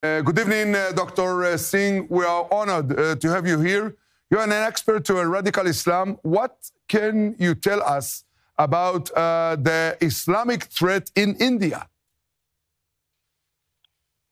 Good evening, Dr. Singh. We are honored to have you here. You're an expert to radical Islam. What can you tell us about the Islamic threat in India?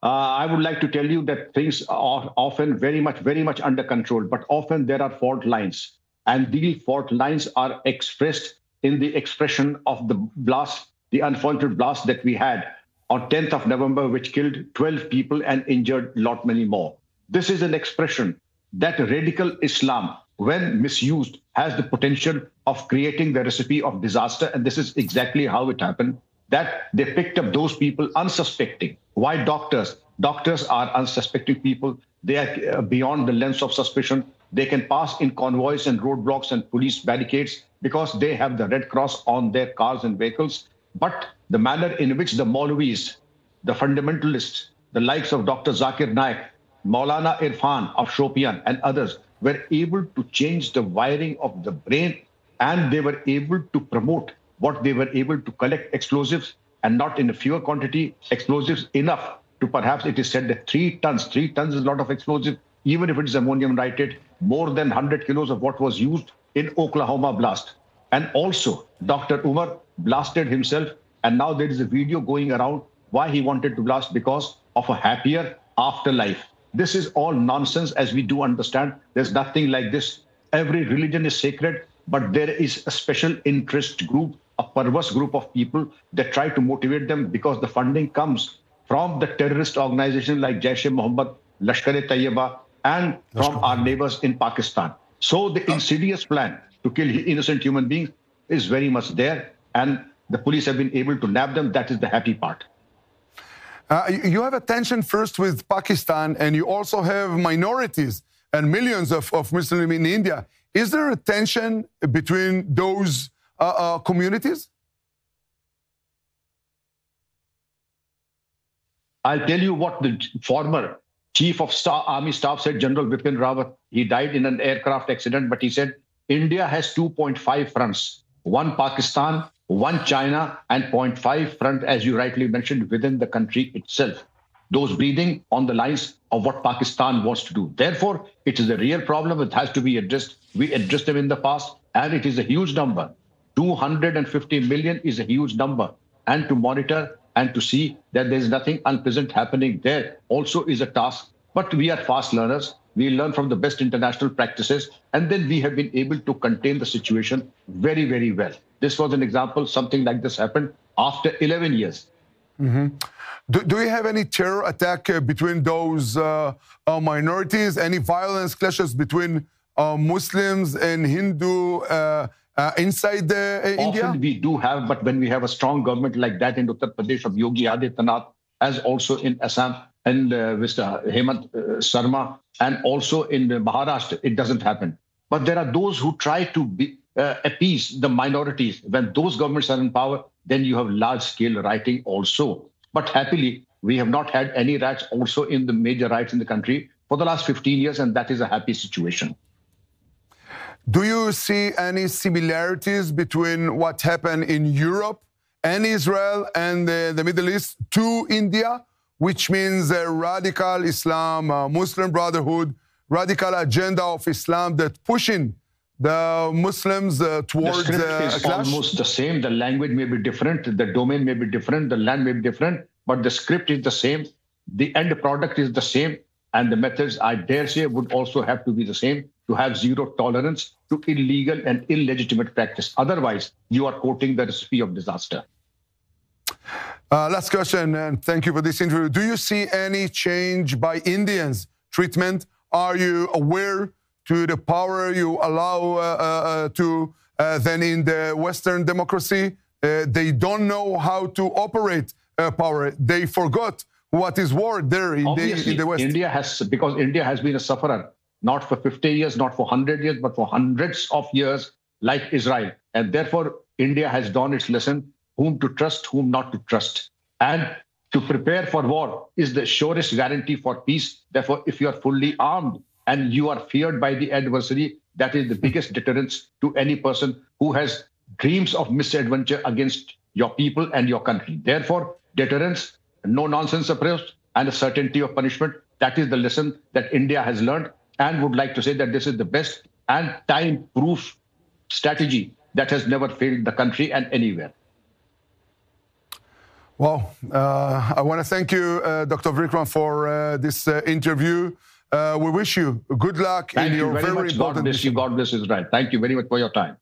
I would like to tell you that things are often very much under control, but often there are fault lines. And these fault lines are expressed in the expression of the blast, the unfortunate blast that we had on 10th of November, which killed 12 people and injured a lot many more. This is an expression that radical Islam, when misused, has the potential of creating the recipe of disaster. And this is exactly how it happened, that they picked up those people unsuspecting. Why doctors? Doctors are unsuspecting people. They are beyond the lens of suspicion. They can pass in convoys and roadblocks and police barricades because they have the Red Cross on their cars and vehicles. But the manner in which the Maulvis, the fundamentalists, the likes of Dr. Zakir Naik, Maulana Irfan of Shopian and others were able to change the wiring of the brain, and they were able to promote what they were able to collect explosives, and not in a fewer quantity, explosives enough to, perhaps it is said that 3 tons is a lot of explosive, even if it is ammonium nitrate, more than 100 kilos of what was used in Oklahoma blast. And also Dr. Umar blasted himself, and now there is a video going around why he wanted to blast, because of a happier afterlife. This is all nonsense, as we do understand. There's nothing like this. Every religion is sacred, but there is a special interest group, a perverse group of people that try to motivate them, because the funding comes from the terrorist organization like Jaish-e-Mohammed, Lashkar-e-Tayyiba, and from our neighbors in Pakistan. So the insidious plan to kill innocent human beings is very much there, and the police have been able to nab them. That is the happy part. You have a tension first with Pakistan, and you also have minorities and millions of Muslims in India. Is there a tension between those communities? I'll tell you what the former Chief of Army Staff said, General Bipin Rawat. He died in an aircraft accident, but he said, India has 2.5 fronts, one Pakistan, one China, and 0.5 front, as you rightly mentioned, within the country itself. Those breathing on the lines of what Pakistan wants to do. Therefore, it is a real problem. It has to be addressed. We addressed them in the past, and it is a huge number. 250 million is a huge number. And to monitor and to see that there is nothing unpleasant happening there also is a task. But we are fast learners. We learn from the best international practices, and then we have been able to contain the situation very, very well. This was an example. Something like this happened after 11 years. Mm-hmm. Do you have any terror attack between those minorities? Any violence clashes between Muslims and Hindu inside India? Often we do have, but when we have a strong government like that in Uttar Pradesh of Yogi Adityanath, as also in Assam and Mr. Hemant Sharma, and also in Maharashtra, it doesn't happen. But there are those who try to appease the minorities. When those governments are in power, then you have large-scale rioting also. But happily, we have not had any riots also in the major riots in the country for the last 15 years, and that is a happy situation. Do you see any similarities between what happened in Europe and Israel and the Middle East to India, which means a radical Islam, Muslim Brotherhood, radical agenda of Islam that pushing the Muslims towards the script is almost the same. The language may be different, the domain may be different, the land may be different, but the script is the same. The end product is the same, and the methods, I dare say, would also have to be the same, to have zero tolerance to illegal and illegitimate practice. Otherwise, you are quoting the recipe of disaster. Last question, and thank you for this interview. Do you see any change by Indians' treatment? Are you aware to the power you allow then in the Western democracy? They don't know how to operate power. They forgot what is war there in the West. India has been a sufferer, not for 50 years, not for 100 years, but for hundreds of years, like Israel. And therefore, India has done its lesson, whom to trust, whom not to trust. And to prepare for war is the surest guarantee for peace. Therefore, if you are fully armed and you are feared by the adversary, that is the biggest deterrence to any person who has dreams of misadventure against your people and your country. Therefore, deterrence, no-nonsense approach, and a certainty of punishment. That is the lesson that India has learned, and would like to say that this is the best and time-proof strategy that has never failed the country and anywhere. Well, I want to thank you, Dr. Vikram, for this interview. We wish you good luck in your very important mission. God bless Israel. Thank you very much for your time.